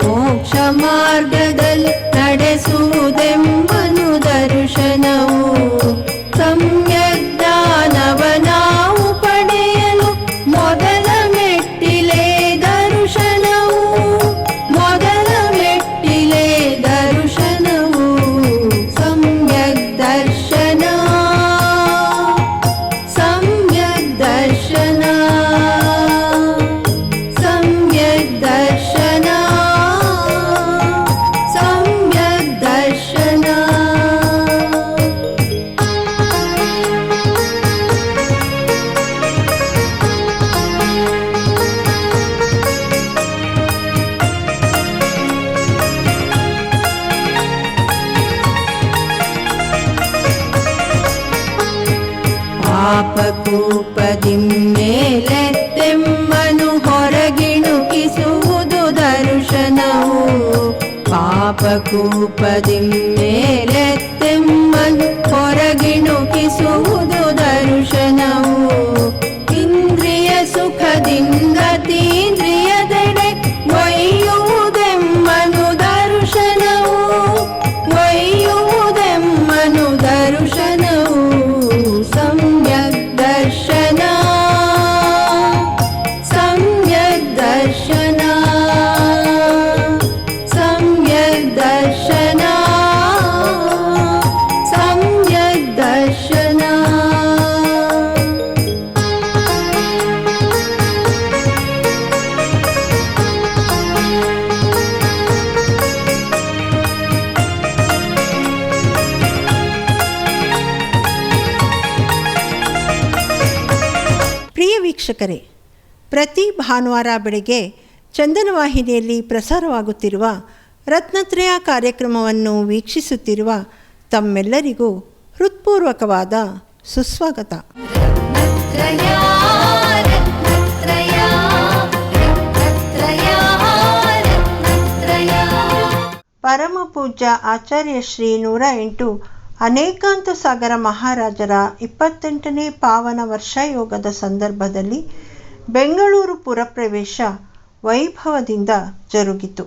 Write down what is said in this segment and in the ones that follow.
ಮೋಕ್ಷ ಮಾರ್ಗದಲ್ಲಿ ನಡೆಸುವುದೆಂಬನು ದರ್ಶನವು. ಸಮ್ಯಕ್ ಜ್ಞಾನವ ನಾವು ಪಡೆಯಲು ಮೊದಲ ಮೆಟ್ಟಿಲೇ ದರ್ಶನವು. ಮೊದಲ ಮೆಟ್ಟಿಲೇ ದರ್ಶನವು. ಸಮ್ಯಕ್ ದರ್ಶನ, ಸಮ್ಯಕ್ ದರ್ಶನ, ಸಮ್ಯಕ್ ದರ್ಶನ, ಸಮ್ಯಕ್ ದರ್ಶನ. ಪಾಪಕೂಪದಿಮ್ಮೇಲೆತ್ತೆಮ್ಮನು ಹೊರಗಿಣುಕಿಸುವುದು ದರ್ಶನವು. ಪಾಪಕೂಪದಿಮ್ಮೇಲೆತ್ತೆಮ್ಮನು ಹೊರಗಿಣುಕಿಸುವುದು ದರ್ಶನವು. ಇಂದ್ರಿಯ ಸುಖದಿಂದ ತೀಂದ್ರಿಯದೆಡೆ ಒಯ್ಯುವುದೆಮ್ಮನು ದರ್ಶನವು. ಒಯ್ಯುವುದೆಮ್ಮನು ದರ್ಶನವು. ಸಮ್ಯಕ್ ದರ್ಶನ, ಸಮ್ಯಕ್ ದರ್ಶನ, ಸಮ್ಯಕ್ ದರ್ಶನ, ಸಮ್ಯಕ್ ದರ್ಶನ. ಪ್ರಿಯ ವೀಕ್ಷಕರೇ, ಪ್ರತಿ ಭಾನುವಾರ ಬೆಳಗ್ಗೆ ಚಂದನ ವಾಹಿನಿಯಲ್ಲಿ ಪ್ರಸಾರವಾಗುತ್ತಿರುವ ರತ್ನತ್ರಯ ಕಾರ್ಯಕ್ರಮವನ್ನು ವೀಕ್ಷಿಸುತ್ತಿರುವ ತಮ್ಮೆಲ್ಲರಿಗೂ ಹೃತ್ಪೂರ್ವಕವಾದ ಸುಸ್ವಾಗತ. ರತ್ನತ್ರಯ, ರತ್ನತ್ರಯ, ರತ್ನತ್ರಯ, ರತ್ನತ್ರಯ. ಪರಮ ಪೂಜ್ಯ ಆಚಾರ್ಯ ಶ್ರೀ 108 ಅನೇಕಾಂತ ಸಾಗರ ಮಹಾರಾಜರ 28ನೇ ಪಾವನ ವರ್ಷಯೋಗದ ಸಂದರ್ಭದಲ್ಲಿ ಬೆಂಗಳೂರು ಪುರಪ್ರವೇಶ ವೈಭವದಿಂದ ಜರುಗಿತು.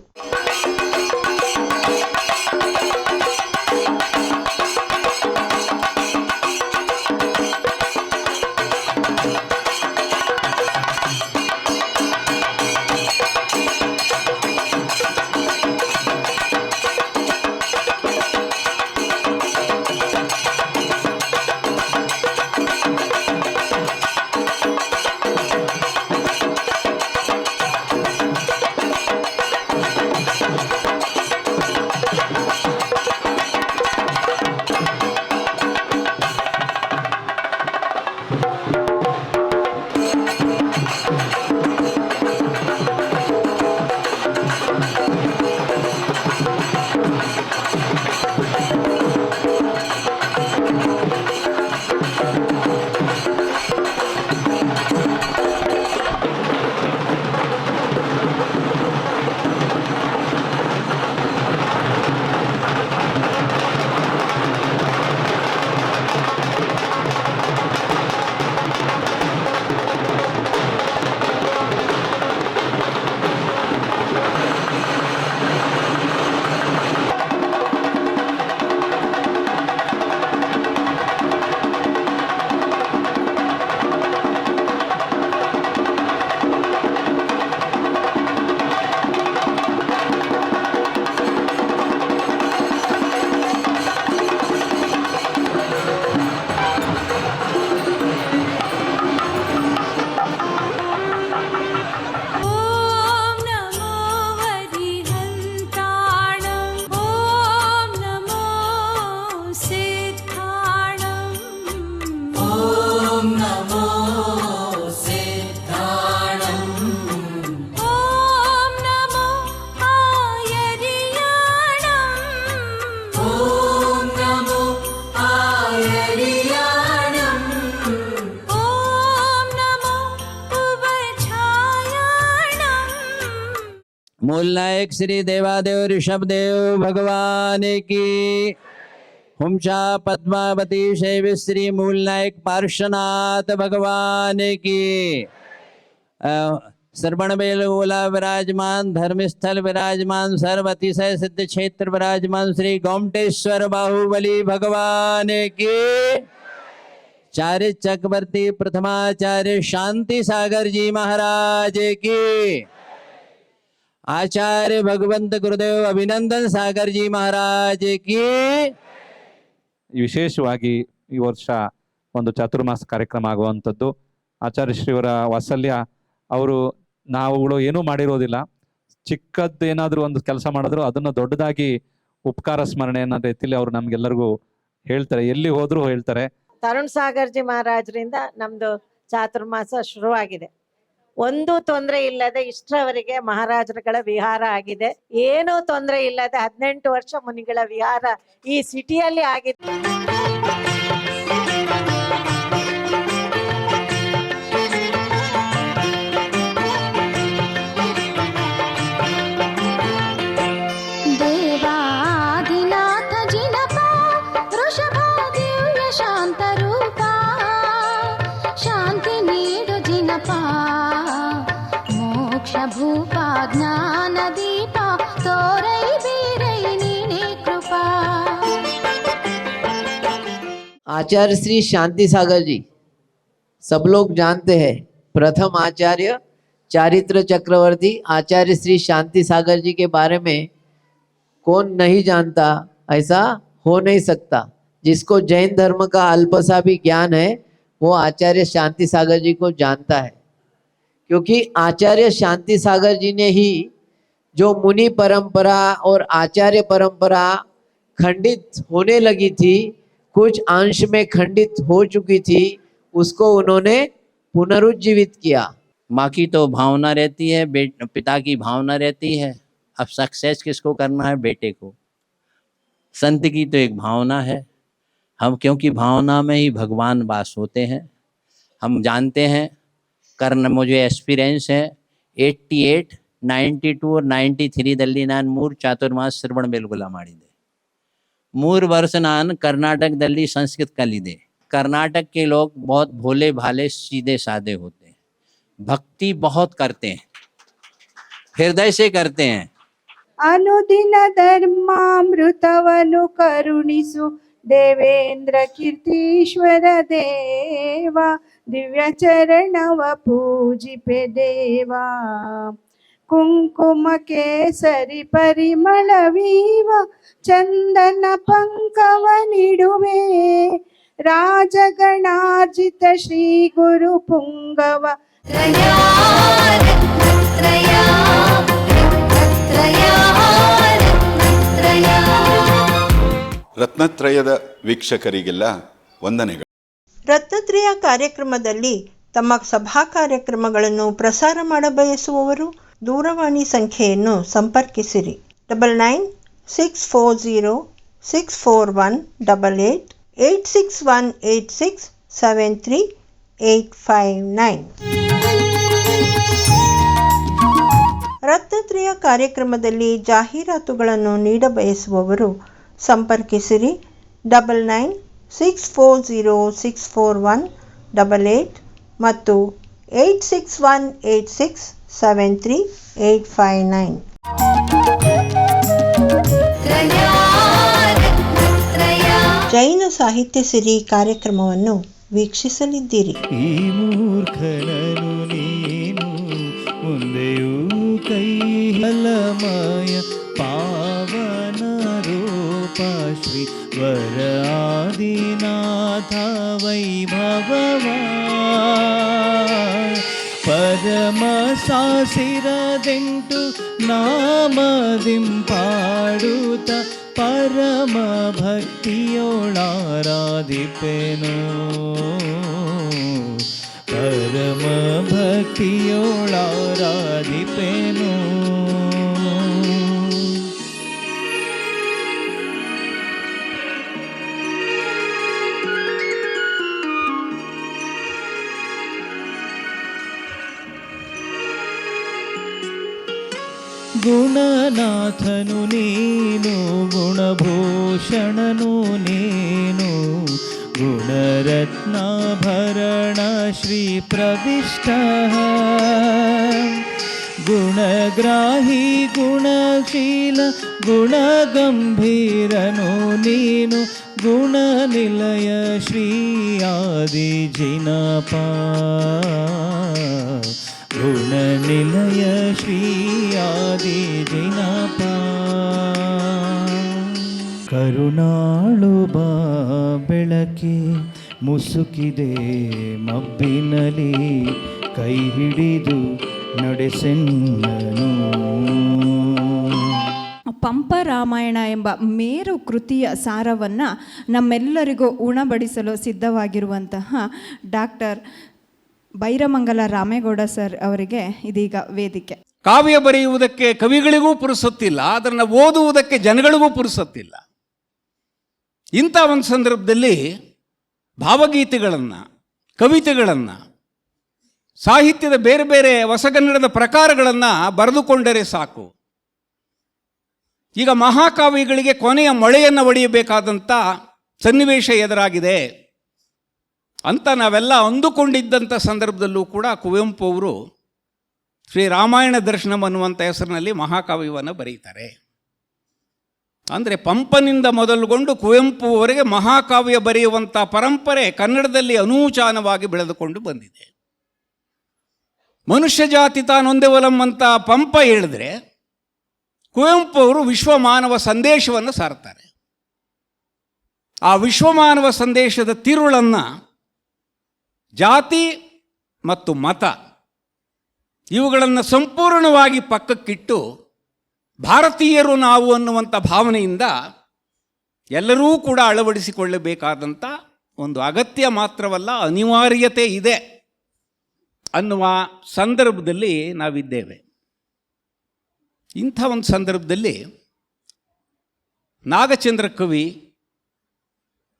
मूलनायक श्री देवादेव ऋषभदेव भगवान की। हुमशा पद्मावती शैव श्री मूलनायक पार्श्वनाथ भगवान की। श्रवण बेलगोला विराजमान, धर्मस्थल विराजमान, सर्व अतिशय सिद्ध क्षेत्र विराजमान श्री गोमटेश्वर बाहुबली भगवान की, चार्य चक्रवर्ती प्रथमाचार्य शांति सागर जी महाराज की, आचार्य भगवंत गुरुदेव अभिनंदन सागर जी महाराज की। ವಿಶೇಷವಾಗಿ ಈ ವರ್ಷ ಒಂದು ಚಾತುರ್ಮಾಸ ಕಾರ್ಯಕ್ರಮ ಆಗುವಂಥದ್ದು. ಆಚಾರ್ಯ ಶ್ರೀಯವರ ವಾತ್ಸಲ್ಯ, ಅವರು ನಾವುಗಳು ಏನೂ ಮಾಡಿರೋದಿಲ್ಲ, ಚಿಕ್ಕದ್ದು ಏನಾದರೂ ಒಂದು ಕೆಲಸ ಮಾಡಿದ್ರು ಅದನ್ನು ದೊಡ್ಡದಾಗಿ ಉಪಕಾರ ಸ್ಮರಣೆ ಅನ್ನೋ ರೀತಿಯಲ್ಲಿ ಅವರು ನಮ್ಗೆಲ್ಲರಿಗೂ ಹೇಳ್ತಾರೆ, ಎಲ್ಲಿ ಹೋದ್ರೂ ಹೇಳ್ತಾರೆ. ತರುಣ್ ಸಾಗರ್ ಜಿ ಮಹಾರಾಜರಿಂದ ನಮ್ದು ಚಾತುರ್ಮಾಸ ಶುರುವಾಗಿದೆ. ಒಂದು ತೊಂದರೆ ಇಲ್ಲದೆ ಇಷ್ಟರವರೆಗೆ ಮಹಾರಾಜರುಗಳ ವಿಹಾರ ಆಗಿದೆ. ಏನೂ ತೊಂದರೆ ಇಲ್ಲದೆ 18 ವರ್ಷ ಮುನಿಗಳ ವಿಹಾರ ಈ ಸಿಟಿಯಲ್ಲಿ ಆಗಿದೆ. ದೇವಾದಿನಾಥ ಜಿನಪ ವೃಷಭ ದಿವ್ಯ ಶಾಂತ ರೂಪ, ಶಾಂತಿ ನೀಡು ಜಿನಪ ಮೋಕ್ಷ ಭೂಪ ಜ್ಞಾನ ದೀಪ, ತೋರೈ ಬೀರೈ ನೀನೇ ಕೃಪಾ. आचार्य श्री शांति सागर जी सब लोग जानते हैं, प्रथम आचार्य चारित्र चक्रवर्ती आचार्य श्री शांति सागर जी के बारे में कौन नहीं जानता, ऐसा हो नहीं सकता. जिसको जैन धर्म का अल्पसा भी ज्ञान है वो आचार्य शांति सागर जी को जानता है, क्योंकि आचार्य शांति सागर जी ने ही जो मुनि परंपरा और आचार्य परंपरा खंडित होने लगी थी, कुछ अंश में खंडित हो चुकी थी, उसको उन्होंने पुनरुज्जीवित किया. माँ की तो भावना रहती है, पिता की भावना रहती है, अब सक्सेस किसको करना है, बेटे को. संत की तो एक भावना है, हम क्योंकि भावना में ही भगवान वास होते हैं. हम जानते हैं, करना मुझे एक्सपीरियंस है. 88, 92 और 93 दल्ली नान मूर ಚಾತುರ್ಮಾಸ ಶ್ರವಣ ಬೆಳಗೊಳ ಮಾಡಿದೆ. 3 ವರ್ಷ ನಾನು कर्नाटकದಲ್ಲಿ संस्कृत कलिದೆ. कर्नाटक के लोग बहुत भोले भाले सीधे साधे होते हैं, भक्ति बहुत करते हैं, हृदय से करते हैं. ಅನುದಿನ ಧರ್ಮಾಮೃತವನು ಕರುಣಿಸು ದೇವೇಂದ್ರ ಕೀರ್ತೀಶ್ವರ ದೇವ, ದಿವ್ಯ ಚರಣವ ಪೂಜಿಪೆ ದೇವ. ಕುಂಕುಮ ಕೇಸರಿ ಪರಿಮಳವೀವ ಚಂದನ ಪಂಕವ ನಿಡುವೆ, ರಾಜಗಣಾರ್ಜಿತ ಶ್ರೀ ಗುರು ಪುಂಗವ ತ್ರಯಾ ರತ್ನತ್ರಯಾ, ರತ್ನತ್ರಯಾ ರತ್ನತ್ರಯಾ. ರತ್ನತ್ರಯದ ವೀಕ್ಷಕರಿಗೆಲ್ಲ ವಂದನೆಗಳು. ರತ್ನತ್ರಯ ಕಾರ್ಯಕ್ರಮದಲ್ಲಿ ತಮ್ಮ ಸಭಾ ಕಾರ್ಯಕ್ರಮಗಳನ್ನು ಪ್ರಸಾರ ಮಾಡಬಯಸುವವರು ದೂರವಾಣಿ ಸಂಖ್ಯೆಯನ್ನು ಸಂಪರ್ಕಿಸಿರಿ. 9964064188, 8618673859. ರತ್ನತ್ರಯ ಕಾರ್ಯಕ್ರಮದಲ್ಲಿ ಜಾಹೀರಾತುಗಳನ್ನು ನೀಡಬಯಸುವವರು ಸಂಪರ್ಕಿಸಿರಿ. 9964064188 ಮತ್ತು 8618673859. ತ್ರಯಾ ರತ್ನತ್ರಯಾ. ಜೈನ ಸಾಹಿತ್ಯ ಸಿರಿ ಕಾರ್ಯಕ್ರಮವನ್ನು ವೀಕ್ಷಿಸಲಿದ್ದೀರಿ. ಈ ಮೂರ್ಖನನು ನೀನು ಮುಂದೆಯೂ ಕೈ ಹಲಮಯ ಪಾವನ ರೂಪ ಶ್ರೀ ವರ ಆದಿನಾಥ ವೈಭವ ಪರಮ ಸಾಸಿರದೆಂಟು ನಾಮದಿಂಪಾಡುತ್ತ ಪರಮ ಭಕ್ತಿಯೋಳಾರಾಧಿಪೆನು, ಪರಮ ಭಕ್ತಿಯೋಳಾರಾಧಿಪೆನು. ಗುಣನಾಥನು ನೀನು ಗುಣಭೂಷಣನು ನೀನು, ಗುಣರತ್ನಾಭರಣ ಶ್ರೀ ಪ್ರವಿಷ್ಟ ಗುಣಗ್ರಾಹಿ ಗುಣಶೀಲ ಗುಣಗಂಭೀರನು ನೀನು ಗುಣನಿಲಯ ಶ್ರೀ ಆದಿ ಜಿನಪ ಗುಣನಿಲಯ ಶ್ರೀ ಆದಿ ಜಿನಪ ಕರುಣಾಳು ಬಾ ಬೆಳಕಿ ಮುಸುಕಿದೆ ಮಬ್ಬಿನಲಿ ಕೈ ಹಿಡಿದು ನಡೆಸೆನ್ನನು. ಪಂಪ ರಾಮಾಯಣ ಎಂಬ ಮೇರು ಕೃತಿಯ ಸಾರವನ್ನು ನಮ್ಮೆಲ್ಲರಿಗೂ ಉಣಬಡಿಸಲು ಸಿದ್ಧವಾಗಿರುವಂತಹ ಡಾಕ್ಟರ್ ಬೈರಮಂಗಲ ರಾಮೇಗೌಡ ಸರ್ ಅವರಿಗೆ ಇದೀಗ ವೇದಿಕೆ. ಕಾವ್ಯ ಬರೆಯುವುದಕ್ಕೆ ಕವಿಗಳಿಗೂ ಪುರುಸೊತ್ತಿಲ್ಲ, ಅದನ್ನು ಓದುವುದಕ್ಕೆ ಜನಗಳಿಗೂ ಪುರುಸೊತ್ತಿಲ್ಲ. ಇಂಥ ಒಂದು ಸಂದರ್ಭದಲ್ಲಿ ಭಾವಗೀತೆಗಳನ್ನು, ಕವಿತೆಗಳನ್ನು, ಸಾಹಿತ್ಯದ ಬೇರೆ ಬೇರೆ ಹೊಸಗನ್ನಡದ ಪ್ರಕಾರಗಳನ್ನು ಬರೆದುಕೊಂಡರೆ ಸಾಕು. ಈಗ ಮಹಾಕಾವ್ಯಗಳಿಗೆ ಕೊನೆಯ ಮೊಳೆಯನ್ನು ಒಡೆಯಬೇಕಾದಂಥ ಸನ್ನಿವೇಶ ಎದುರಾಗಿದೆ ಅಂತ ನಾವೆಲ್ಲ ಅಂದುಕೊಂಡಿದ್ದಂಥ ಸಂದರ್ಭದಲ್ಲೂ ಕೂಡ ಕುವೆಂಪು ಅವರು ಶ್ರೀರಾಮಾಯಣ ದರ್ಶನಂ ಅನ್ನುವಂಥ ಹೆಸರಿನಲ್ಲಿ ಮಹಾಕಾವ್ಯವನ್ನು ಬರೀತಾರೆ. ಅಂದರೆ ಪಂಪನಿಂದ ಮೊದಲುಗೊಂಡು ಕುವೆಂಪುವರೆಗೆ ಮಹಾಕಾವ್ಯ ಬರೆಯುವಂಥ ಪರಂಪರೆ ಕನ್ನಡದಲ್ಲಿ ಅನೂಚಾನವಾಗಿ ಬೆಳೆದುಕೊಂಡು ಬಂದಿದೆ. ಮನುಷ್ಯ ಜಾತಿ ತಾನೊಂದೇ ಒಲಂ ಅಂತ ಪಂಪ ಹೇಳಿದ್ರೆ, ಕುವೆಂಪು ಅವರು ವಿಶ್ವಮಾನವ ಸಂದೇಶವನ್ನು ಸಾರ್ತಾರೆ. ಆ ವಿಶ್ವಮಾನವ ಸಂದೇಶದ ತಿರುಳನ್ನು ಜಾತಿ ಮತ್ತು ಮತ ಇವುಗಳನ್ನು ಸಂಪೂರ್ಣವಾಗಿ ಪಕ್ಕಕ್ಕಿಟ್ಟು ಭಾರತೀಯರು ನಾವು ಅನ್ನುವಂಥ ಭಾವನೆಯಿಂದ ಎಲ್ಲರೂ ಕೂಡ ಅಳವಡಿಸಿಕೊಳ್ಳಬೇಕಾದಂಥ ಒಂದು ಅಗತ್ಯ ಮಾತ್ರವಲ್ಲ, ಅನಿವಾರ್ಯತೆ ಇದೆ ಅನ್ನುವ ಸಂದರ್ಭದಲ್ಲಿ ನಾವಿದ್ದೇವೆ. ಇಂಥ ಒಂದು ಸಂದರ್ಭದಲ್ಲಿ ನಾಗಚಂದ್ರ ಕವಿ,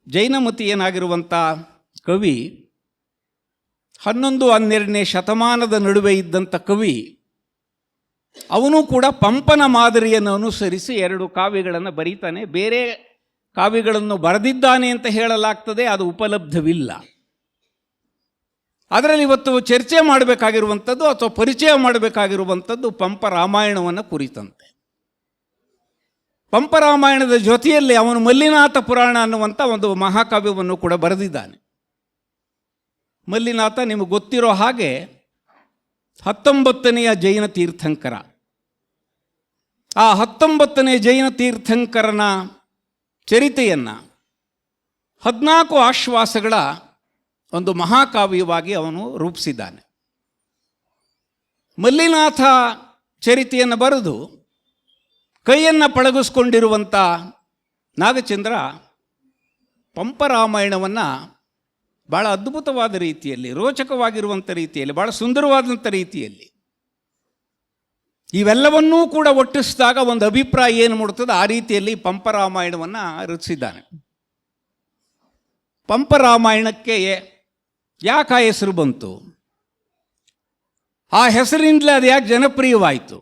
ಜೈನಮತೀಯನಾಗಿರುವಂಥ ಕವಿ, 11-12ನೇ ಶತಮಾನದ ನಡುವೆ ಇದ್ದಂಥ ಕವಿ, ಅವನು ಕೂಡ ಪಂಪನ ಮಾದರಿಯನ್ನು ಅನುಸರಿಸಿ 2 ಕಾವ್ಯಗಳನ್ನು ಬರೀತಾನೆ. ಬೇರೆ ಕಾವ್ಯಗಳನ್ನು ಬರೆದಿದ್ದಾನೆ ಅಂತ ಹೇಳಲಾಗ್ತದೆ, ಅದು ಉಪಲಬ್ಧವಿಲ್ಲ. ಅದರಲ್ಲಿ ಇವತ್ತು ಚರ್ಚೆ ಮಾಡಬೇಕಾಗಿರುವಂಥದ್ದು ಅಥವಾ ಪರಿಚಯ ಮಾಡಬೇಕಾಗಿರುವಂಥದ್ದು ಪಂಪ ರಾಮಾಯಣವನ್ನು ಕುರಿತಂತೆ. ಪಂಪ ರಾಮಾಯಣದ ಜೊತೆಯಲ್ಲಿ ಅವನು ಮಲ್ಲಿನಾಥ ಪುರಾಣ ಅನ್ನುವಂಥ ಒಂದು ಮಹಾಕಾವ್ಯವನ್ನು ಕೂಡ ಬರೆದಿದ್ದಾನೆ. ಮಲ್ಲಿನಾಥ ನಿಮಗೆ ಗೊತ್ತಿರೋ ಹಾಗೆ 19ನೇ ಜೈನ ತೀರ್ಥಂಕರ. ಆ 19ನೇ ಜೈನ ತೀರ್ಥಂಕರನ ಚರಿತೆಯನ್ನು 14 ಆಶ್ವಾಸಗಳ ಒಂದು ಮಹಾಕಾವ್ಯವಾಗಿ ಅವನು ರೂಪಿಸಿದ್ದಾನೆ. ಮಲ್ಲಿನಾಥ ಚರಿತೆಯನ್ನು ಬರೆದು ಕೈಯನ್ನು ಪಳಗಿಸ್ಕೊಂಡಿರುವಂಥ ನಾಗಚಂದ್ರ ಪಂಪ ರಾಮಾಯಣವನ್ನು ಭಾಳ ಅದ್ಭುತವಾದ ರೀತಿಯಲ್ಲಿ, ರೋಚಕವಾಗಿರುವಂಥ ರೀತಿಯಲ್ಲಿ, ಭಾಳ ಸುಂದರವಾದಂಥ ರೀತಿಯಲ್ಲಿ ಇವೆಲ್ಲವನ್ನೂ ಕೂಡ ಒಟ್ಟಿಸಿದಾಗ ಒಂದು ಅಭಿಪ್ರಾಯ ಏನು ಮೂಡ್ತದೆ, ಆ ರೀತಿಯಲ್ಲಿ ಪಂಪ ರಾಮಾಯಣವನ್ನು ರಚಿಸಿದ್ದಾನೆ. ಪಂಪ ರಾಮಾಯಣಕ್ಕೆ ಯಾಕೆ ಆ ಹೆಸರು ಬಂತು? ಆ ಹೆಸರಿನಿಂದಲೇ ಅದು ಯಾಕೆ ಜನಪ್ರಿಯವಾಯಿತು?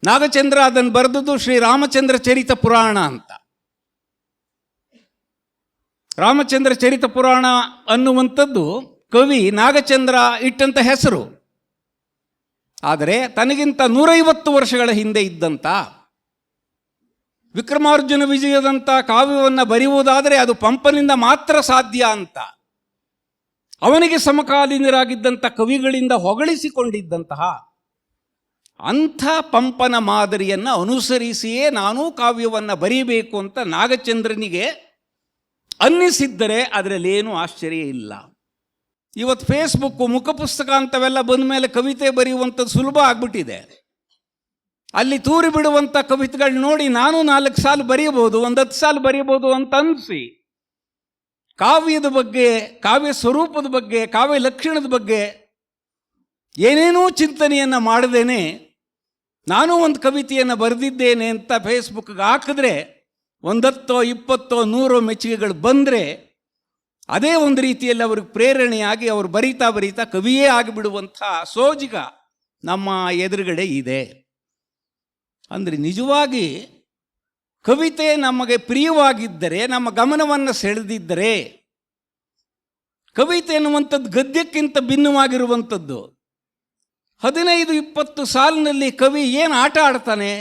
ನಾಗಚಂದ್ರ ಅದನ್ನು ಬರೆದದ್ದು ಶ್ರೀರಾಮಚಂದ್ರ ಚರಿತ ಪುರಾಣ ಅಂತ. ರಾಮಚಂದ್ರ ಚರಿತ ಪುರಾಣ ಅನ್ನುವಂಥದ್ದು ಕವಿ ನಾಗಚಂದ್ರ ಇಟ್ಟಂಥ ಹೆಸರು. ಆದರೆ ತನಗಿಂತ 150 ವರ್ಷಗಳ ಹಿಂದೆ ಇದ್ದಂಥ ವಿಕ್ರಮಾರ್ಜುನ ವಿಜಯದಂಥ ಕಾವ್ಯವನ್ನು ಬರೆಯುವುದಾದರೆ ಅದು ಪಂಪನಿಂದ ಮಾತ್ರ ಸಾಧ್ಯ ಅಂತ ಅವನಿಗೆ ಸಮಕಾಲೀನರಾಗಿದ್ದಂಥ ಕವಿಗಳಿಂದ ಹೊಗಳಿಸಿಕೊಂಡಿದ್ದಂತಹ ಅಂಥ ಪಂಪನ ಮಾದರಿಯನ್ನು ಅನುಸರಿಸಿಯೇ ನಾನೂ ಕಾವ್ಯವನ್ನು ಬರೀಬೇಕು ಅಂತ ನಾಗಚಂದ್ರನಿಗೆ ಅನ್ನಿಸಿದ್ದರೆ ಅದರಲ್ಲೇನೂ ಆಶ್ಚರ್ಯ ಇಲ್ಲ. ಇವತ್ತು ಫೇಸ್ಬುಕ್ಕು, ಮುಖಪುಸ್ತಕ ಅಂತವೆಲ್ಲ ಬಂದ ಮೇಲೆ ಕವಿತೆ ಬರೆಯುವಂಥದ್ದು ಸುಲಭ ಆಗ್ಬಿಟ್ಟಿದೆ. ಅಲ್ಲಿ ತೂರಿ ಬಿಡುವಂಥ ಕವಿತೆಗಳು ನೋಡಿ ನಾನು 4 ಸಾಲು ಬರೆಯಬಹುದು, 10 ಸಾಲು ಬರೆಯಬಹುದು ಅಂತ ಅನಿಸಿ ಕಾವ್ಯದ ಬಗ್ಗೆ, ಕಾವ್ಯ ಸ್ವರೂಪದ ಬಗ್ಗೆ, ಕಾವ್ಯ ಲಕ್ಷಣದ ಬಗ್ಗೆ ಏನೇನೂ ಚಿಂತನೆಯನ್ನು ಮಾಡದೇನೆ ನಾನು ಒಂದು ಕವಿತೆಯನ್ನು ಬರೆದಿದ್ದೇನೆ ಅಂತ ಫೇಸ್ಬುಕ್ಗೆ ಹಾಕಿದ್ರೆ 10, 20, 100 ಮೆಚ್ಚುಗೆಗಳು ಬಂದರೆ ಅದೇ ಒಂದು ರೀತಿಯಲ್ಲಿ ಅವ್ರಿಗೆ ಪ್ರೇರಣೆಯಾಗಿ ಅವರು ಬರೀತಾ ಬರೀತಾ ಕವಿಯೇ ಆಗಿಬಿಡುವಂಥ ಸೋಜಿಗ ನಮ್ಮ ಎದುರುಗಡೆ ಇದೆ. ಅಂದರೆ ನಿಜವಾಗಿ ಕವಿತೆ ನಮಗೆ ಪ್ರಿಯವಾಗಿದ್ದರೆ, ನಮ್ಮ ಗಮನವನ್ನು ಸೆಳೆದಿದ್ದರೆ, ಕವಿತೆ ಎನ್ನುವಂಥದ್ದು ಗದ್ಯಕ್ಕಿಂತ ಭಿನ್ನವಾಗಿರುವಂಥದ್ದು. 15-20 ಸಾಲಿನಲ್ಲಿ ಕವಿ ಏನು ಆಟ ಆಡ್ತಾನೆ?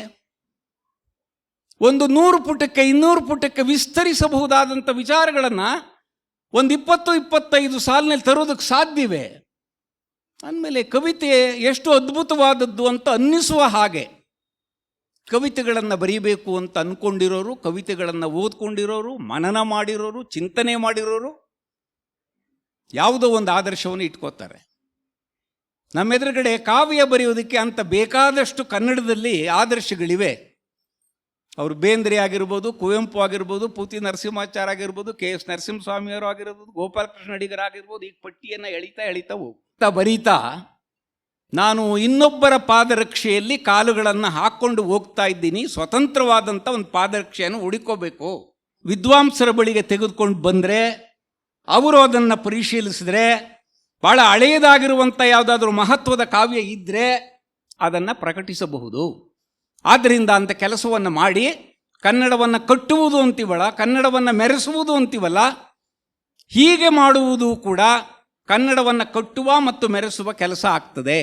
ಒಂದು 100 ಪುಟಕ್ಕೆ 200 ಪುಟಕ್ಕೆ ವಿಸ್ತರಿಸಬಹುದಾದಂಥ ವಿಚಾರಗಳನ್ನು ಒಂದು 20-25 ಸಾಲಿನಲ್ಲಿ ತರೋದಕ್ಕೆ ಸಾಧ್ಯವೇ? ಅಂದಮೇಲೆ ಕವಿತೆ ಎಷ್ಟು ಅದ್ಭುತವಾದದ್ದು ಅಂತ ಅನ್ನಿಸುವ ಹಾಗೆ ಕವಿತೆಗಳನ್ನು ಬರೀಬೇಕು ಅಂತ ಅಂದ್ಕೊಂಡಿರೋರು, ಕವಿತೆಗಳನ್ನು ಓದ್ಕೊಂಡಿರೋರು, ಮನನ ಮಾಡಿರೋರು, ಚಿಂತನೆ ಮಾಡಿರೋರು ಯಾವುದೋ ಒಂದು ಆದರ್ಶವನ್ನು ಇಟ್ಕೋತಾರೆ. ನಮ್ಮೆದುರುಗಡೆ ಕಾವ್ಯ ಬರೆಯೋದಕ್ಕೆ ಅಂತ ಬೇಕಾದಷ್ಟು ಕನ್ನಡದಲ್ಲಿ ಆದರ್ಶಗಳಿವೆ. ಅವರು ಬೇಂದ್ರೆ ಆಗಿರ್ಬೋದು, ಕುವೆಂಪು ಆಗಿರ್ಬೋದು, ಪೂತಿ ನರಸಿಂಹಾಚಾರ್ಯ ಆಗಿರ್ಬೋದು, KS ನರಸಿಂಹಸ್ವಾಮಿಯವರು ಆಗಿರ್ಬೋದು, ಗೋಪಾಲಕೃಷ್ಣ ಅಡಿಗರಾಗಿರ್ಬೋದು. ಈಗ ಪಟ್ಟಿಯನ್ನು ಎಳಿತಾ ಹೋಗ್ತಾ ಬರೀತಾ ನಾನು ಇನ್ನೊಬ್ಬರ ಪಾದರಕ್ಷೆಯಲ್ಲಿ ಕಾಲುಗಳನ್ನು ಹಾಕ್ಕೊಂಡು ಹೋಗ್ತಾ ಇದ್ದೀನಿ. ಸ್ವತಂತ್ರವಾದಂಥ ಒಂದು ಪಾದರಕ್ಷೆಯನ್ನು ಹುಡುಕೋಬೇಕು. ವಿದ್ವಾಂಸರ ಬಳಿಗೆ ತೆಗೆದುಕೊಂಡು ಬಂದರೆ ಅವರು ಅದನ್ನು ಪರಿಶೀಲಿಸಿದ್ರೆ ಭಾಳ ಹಳೆಯದಾಗಿರುವಂಥ ಯಾವುದಾದ್ರೂ ಮಹತ್ವದ ಕಾವ್ಯ ಇದ್ದರೆ ಅದನ್ನು ಪ್ರಕಟಿಸಬಹುದು. ಆದ್ದರಿಂದ ಅಂಥ ಕೆಲಸವನ್ನು ಮಾಡಿ ಕನ್ನಡವನ್ನು ಕಟ್ಟುವುದು ಅಂತೀವಲ್ಲ, ಕನ್ನಡವನ್ನು ಮೆರೆಸುವುದು ಅಂತೀವಲ್ಲ, ಹೀಗೆ ಮಾಡುವುದು ಕೂಡ ಕನ್ನಡವನ್ನು ಕಟ್ಟುವ ಮತ್ತು ಮೆರೆಸುವ ಕೆಲಸ ಆಗ್ತದೆ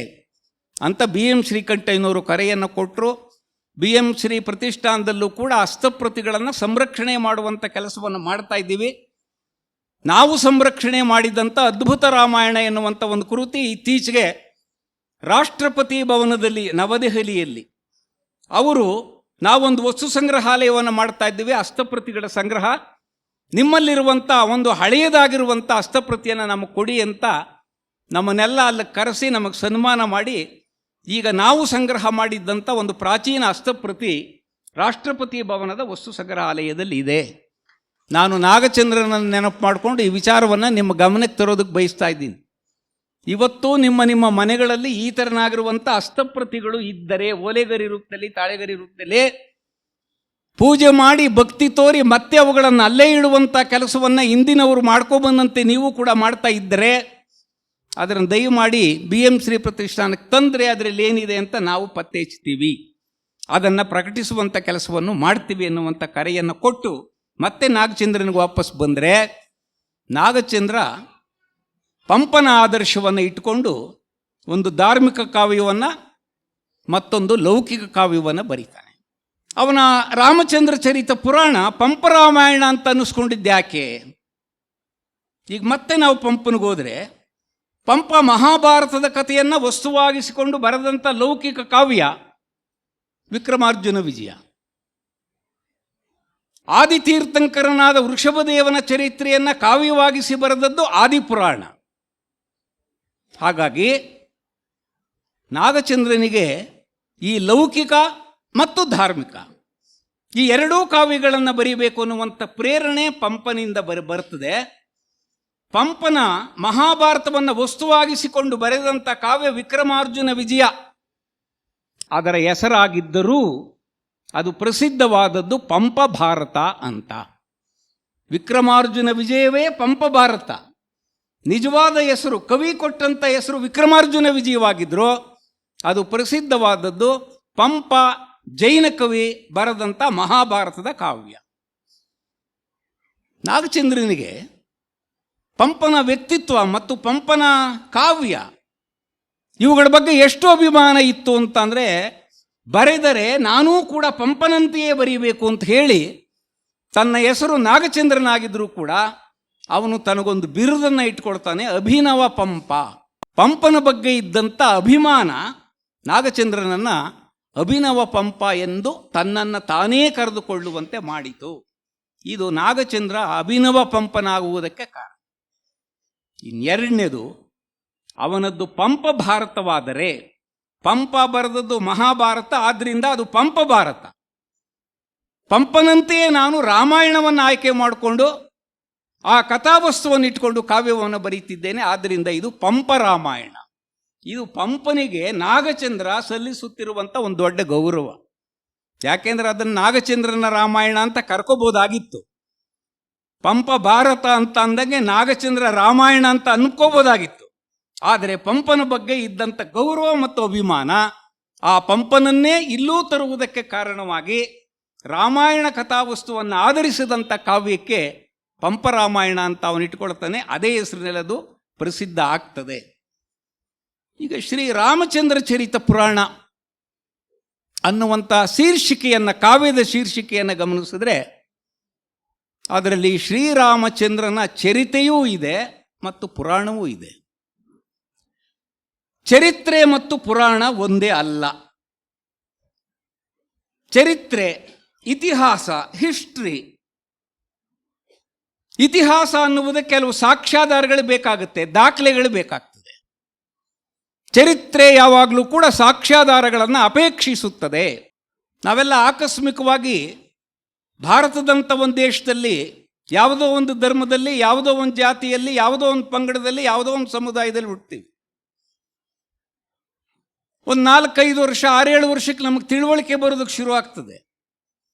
ಅಂತ BM ಶ್ರೀಕಂಠಯ್ಯನವರು ಕರೆಯನ್ನು ಕೊಟ್ಟರು. BM ಶ್ರೀ ಪ್ರತಿಷ್ಠಾನದಲ್ಲೂ ಕೂಡ ಹಸ್ತಪ್ರತಿಗಳನ್ನು ಸಂರಕ್ಷಣೆ ಮಾಡುವಂಥ ಕೆಲಸವನ್ನು ಮಾಡ್ತಾ ಇದ್ದೀವಿ. ನಾವು ಸಂರಕ್ಷಣೆ ಮಾಡಿದಂಥ ಅದ್ಭುತ ರಾಮಾಯಣ ಎನ್ನುವಂಥ ಒಂದು ಕೃತಿ ಇತ್ತೀಚೆಗೆ ರಾಷ್ಟ್ರಪತಿ ಭವನದಲ್ಲಿ ನವದೆಹಲಿಯಲ್ಲಿ ಅವರು ನಾವೊಂದು ವಸ್ತು ಸಂಗ್ರಹಾಲಯವನ್ನು ಮಾಡ್ತಾ ಇದ್ದೀವಿ, ಹಸ್ತಪ್ರತಿಗಳ ಸಂಗ್ರಹ, ನಿಮ್ಮಲ್ಲಿರುವಂಥ ಒಂದು ಹಳೆಯದಾಗಿರುವಂಥ ಹಸ್ತಪ್ರತಿಯನ್ನು ನಮಗೆ ಕೊಡಿ ಅಂತ ನಮ್ಮನ್ನೆಲ್ಲ ಅಲ್ಲಿ ಕರೆಸಿ ನಮಗೆ ಸನ್ಮಾನ ಮಾಡಿ, ಈಗ ನಾವು ಸಂಗ್ರಹ ಮಾಡಿದ್ದಂಥ ಒಂದು ಪ್ರಾಚೀನ ಹಸ್ತಪ್ರತಿ ರಾಷ್ಟ್ರಪತಿ ಭವನದ ವಸ್ತು ಸಂಗ್ರಹಾಲಯದಲ್ಲಿ ಇದೆ. ನಾನು ನಾಗಚಂದ್ರನನ್ನು ನೆನಪು ಮಾಡಿಕೊಂಡು ಈ ವಿಚಾರವನ್ನು ನಿಮ್ಮ ಗಮನಕ್ಕೆ ತರೋದಕ್ಕೆ ಬಯಸ್ತಾ ಇದ್ದೀನಿ. ಇವತ್ತು ನಿಮ್ಮ ಮನೆಗಳಲ್ಲಿ ಈ ಥರನಾಗಿರುವಂಥ ಹಸ್ತಪ್ರತಿಗಳು ಇದ್ದರೆ, ಓಲೆಗರಿ ರೂಪದಲ್ಲಿ, ತಾಳೆಗರಿ ರೂಪದಲ್ಲಿ ಪೂಜೆ ಮಾಡಿ ಭಕ್ತಿ ತೋರಿ ಮತ್ತೆ ಅವುಗಳನ್ನು ಅಲ್ಲೇ ಇಡುವಂಥ ಕೆಲಸವನ್ನು ಇಂದಿನವರು ಮಾಡ್ಕೊಬಂದಂತೆ ನೀವು ಕೂಡ ಮಾಡ್ತಾ ಇದ್ದರೆ ಅದನ್ನು ದಯಮಾಡಿ BM ಶ್ರೀ ಪ್ರತಿಷ್ಠಾನಕ್ಕೆ ತಂದರೆ ಅದರಲ್ಲಿ ಏನಿದೆ ಅಂತ ನಾವು ಪತ್ತೆ ಹಚ್ತೀವಿ, ಅದನ್ನು ಪ್ರಕಟಿಸುವಂಥ ಕೆಲಸವನ್ನು ಮಾಡ್ತೀವಿ ಎನ್ನುವಂಥ ಕರೆಯನ್ನು ಕೊಟ್ಟು ಮತ್ತೆ ನಾಗಚಂದ್ರನಿಗೆ ವಾಪಸ್ ಬಂದರೆ, ನಾಗಚಂದ್ರ ಪಂಪನ ಆದರ್ಶವನ್ನು ಇಟ್ಟುಕೊಂಡು ಒಂದು ಧಾರ್ಮಿಕ ಕಾವ್ಯವನ್ನು ಮತ್ತೊಂದು ಲೌಕಿಕ ಕಾವ್ಯವನ್ನು ಬರೀತಾನೆ. ಅವನ ರಾಮಚಂದ್ರ ಚರಿತ ಪುರಾಣ ಪಂಪರಾಮಾಯಣ ಅಂತ ಅನ್ನಿಸ್ಕೊಂಡಿದ್ದ್ಯಾಕೆ? ಈಗ ಮತ್ತೆ ನಾವು ಪಂಪನಿಗೆ ಹೋದರೆ, ಪಂಪ ಮಹಾಭಾರತದ ಕಥೆಯನ್ನು ವಸ್ತುವಾಗಿಸಿಕೊಂಡು ಬರೆದಂಥ ಲೌಕಿಕ ಕಾವ್ಯ ವಿಕ್ರಮಾರ್ಜುನ ವಿಜಯ. ಆದಿತೀರ್ಥಂಕರನಾದ ವೃಷಭದೇವನ ಚರಿತ್ರೆಯನ್ನು ಕಾವ್ಯವಾಗಿಸಿ ಬರೆದದ್ದು ಆದಿಪುರಾಣ. ಹಾಗಾಗಿ ನಾಗಚಂದ್ರನಿಗೆ ಈ ಲೌಕಿಕ ಮತ್ತು ಧಾರ್ಮಿಕ ಈ ಎರಡೂ ಕಾವ್ಯಗಳನ್ನು ಬರೀಬೇಕು ಅನ್ನುವಂಥ ಪ್ರೇರಣೆ ಪಂಪನಿಂದ ಬರ್ತದೆ. ಪಂಪನ ಮಹಾಭಾರತವನ್ನು ವಸ್ತುವಾಗಿಸಿಕೊಂಡು ಬರೆದಂಥ ಕಾವ್ಯ ವಿಕ್ರಮಾರ್ಜುನ ವಿಜಯ. ಅದರ ಹೆಸರಾಗಿದ್ದರೂ ಅದು ಪ್ರಸಿದ್ಧವಾದದ್ದು ಪಂಪ ಭಾರತ ಅಂತ. ವಿಕ್ರಮಾರ್ಜುನ ವಿಜಯವೇ ಪಂಪ ಭಾರತ. ನಿಜವಾದ ಹೆಸರು, ಕವಿ ಕೊಟ್ಟಂಥ ಹೆಸರು ವಿಕ್ರಮಾರ್ಜುನ ವಿಜಯವಾಗಿದ್ದರೂ ಅದು ಪ್ರಸಿದ್ಧವಾದದ್ದು ಪಂಪ ಜೈನ ಕವಿ ಬರೆದಂಥ ಮಹಾಭಾರತದ ಕಾವ್ಯ. ನಾಗಚಂದ್ರನಿಗೆ ಪಂಪನ ವ್ಯಕ್ತಿತ್ವ ಮತ್ತು ಪಂಪನ ಕಾವ್ಯ ಇವುಗಳ ಬಗ್ಗೆ ಎಷ್ಟು ಅಭಿಮಾನ ಇತ್ತು ಅಂತಂದರೆ, ಬರೆದರೆ ನಾನೂ ಕೂಡ ಪಂಪನಂತೆಯೇ ಬರೀಬೇಕು ಅಂತ ಹೇಳಿ ತನ್ನ ಹೆಸರು ನಾಗಚಂದ್ರನಾಗಿದ್ದರೂ ಕೂಡ ಅವನು ತನಗೊಂದು ಬಿರುದನ್ನು ಇಟ್ಕೊಳ್ತಾನೆ, ಅಭಿನವ ಪಂಪ. ಪಂಪನ ಬಗ್ಗೆ ಇದ್ದಂಥ ಅಭಿಮಾನ ನಾಗಚಂದ್ರನನ್ನು ಅಭಿನವ ಪಂಪ ಎಂದು ತನ್ನನ್ನು ತಾನೇ ಕರೆದುಕೊಳ್ಳುವಂತೆ ಮಾಡಿತು. ಇದು ನಾಗಚಂದ್ರ ಅಭಿನವ ಪಂಪನಾಗುವುದಕ್ಕೆ ಕಾರಣ. ಇನ್ನೆರಡನೇದು, ಅವನದ್ದು ಪಂಪ ಭಾರತವಾದರೆ, ಪಂಪ ಬರೆದದ್ದು ಮಹಾಭಾರತ, ಆದ್ದರಿಂದ ಅದು ಪಂಪ ಭಾರತ. ಪಂಪನಂತೆಯೇ ನಾನು ರಾಮಾಯಣವನ್ನು ಆಯ್ಕೆ ಮಾಡಿಕೊಂಡು ಆ ಕಥಾವಸ್ತುವನ್ನು ಇಟ್ಕೊಂಡು ಕಾವ್ಯವನ್ನು ಬರೀತಿದ್ದೇನೆ, ಆದ್ದರಿಂದ ಇದು ಪಂಪ ರಾಮಾಯಣ. ಇದು ಪಂಪನಿಗೆ ನಾಗಚಂದ್ರ ಸಲ್ಲಿಸುತ್ತಿರುವಂಥ ಒಂದು ದೊಡ್ಡ ಗೌರವ. ಯಾಕೆಂದರೆ ಅದನ್ನು ನಾಗಚಂದ್ರನ ರಾಮಾಯಣ ಅಂತ ಕರ್ಕೋಬೋದಾಗಿತ್ತು. ಪಂಪ ಭಾರತ ಅಂತ ಅಂದಂಗೆ ನಾಗಚಂದ್ರ ರಾಮಾಯಣ ಅಂತ ಅನ್ಕೋಬೋದಾಗಿತ್ತು. ಆದರೆ ಪಂಪನ ಬಗ್ಗೆ ಇದ್ದಂಥ ಗೌರವ ಮತ್ತು ಅಭಿಮಾನ ಆ ಪಂಪನನ್ನೇ ಇಲ್ಲೂ ತರುವುದಕ್ಕೆ ಕಾರಣವಾಗಿ ರಾಮಾಯಣ ಕಥಾವಸ್ತುವನ್ನು ಆಧರಿಸಿದಂಥ ಕಾವ್ಯಕ್ಕೆ ಪಂಪರಾಮಾಯಣ ಅಂತ ಅವನು ಇಟ್ಕೊಳ್ತಾನೆ. ಅದೇ ಹೆಸರಿನಲ್ಲಿ ಅದು ಪ್ರಸಿದ್ಧ ಆಗ್ತದೆ. ಈಗ ಶ್ರೀ ರಾಮಚಂದ್ರ ಚರಿತ ಪುರಾಣ ಅನ್ನುವಂಥ ಶೀರ್ಷಿಕೆಯನ್ನು, ಕಾವ್ಯದ ಶೀರ್ಷಿಕೆಯನ್ನು ಗಮನಿಸಿದ್ರೆ ಅದರಲ್ಲಿ ಶ್ರೀರಾಮಚಂದ್ರನ ಚರಿತೆಯೂ ಇದೆ ಮತ್ತು ಪುರಾಣವೂ ಇದೆ. ಚರಿತ್ರೆ ಮತ್ತು ಪುರಾಣ ಒಂದೇ ಅಲ್ಲ. ಚರಿತ್ರೆ, ಇತಿಹಾಸ, ಹಿಸ್ಟ್ರಿ. ಇತಿಹಾಸ ಅನ್ನುವುದಕ್ಕೆ ಕೆಲವು ಸಾಕ್ಷ್ಯಾಧಾರಗಳು ಬೇಕಾಗುತ್ತೆ, ದಾಖಲೆಗಳು ಬೇಕಾಗ್ತದೆ. ಚರಿತ್ರೆ ಯಾವಾಗಲೂ ಕೂಡ ಸಾಕ್ಷ್ಯಾಧಾರಗಳನ್ನು ಅಪೇಕ್ಷಿಸುತ್ತದೆ. ನಾವೆಲ್ಲ ಆಕಸ್ಮಿಕವಾಗಿ ಭಾರತದಂಥ ಒಂದು ದೇಶದಲ್ಲಿ ಯಾವುದೋ ಒಂದು ಧರ್ಮದಲ್ಲಿ, ಯಾವುದೋ ಒಂದು ಜಾತಿಯಲ್ಲಿ, ಯಾವುದೋ ಒಂದು ಪಂಗಡದಲ್ಲಿ, ಯಾವುದೋ ಒಂದು ಸಮುದಾಯದಲ್ಲಿ ಹುಡ್ತೀವಿ. ಒಂದು 4-5 ವರ್ಷ, 6-7 ವರ್ಷಕ್ಕೆ ನಮಗೆ ತಿಳುವಳಿಕೆ ಬರೋದಕ್ಕೆ ಶುರು ಆಗ್ತದೆ.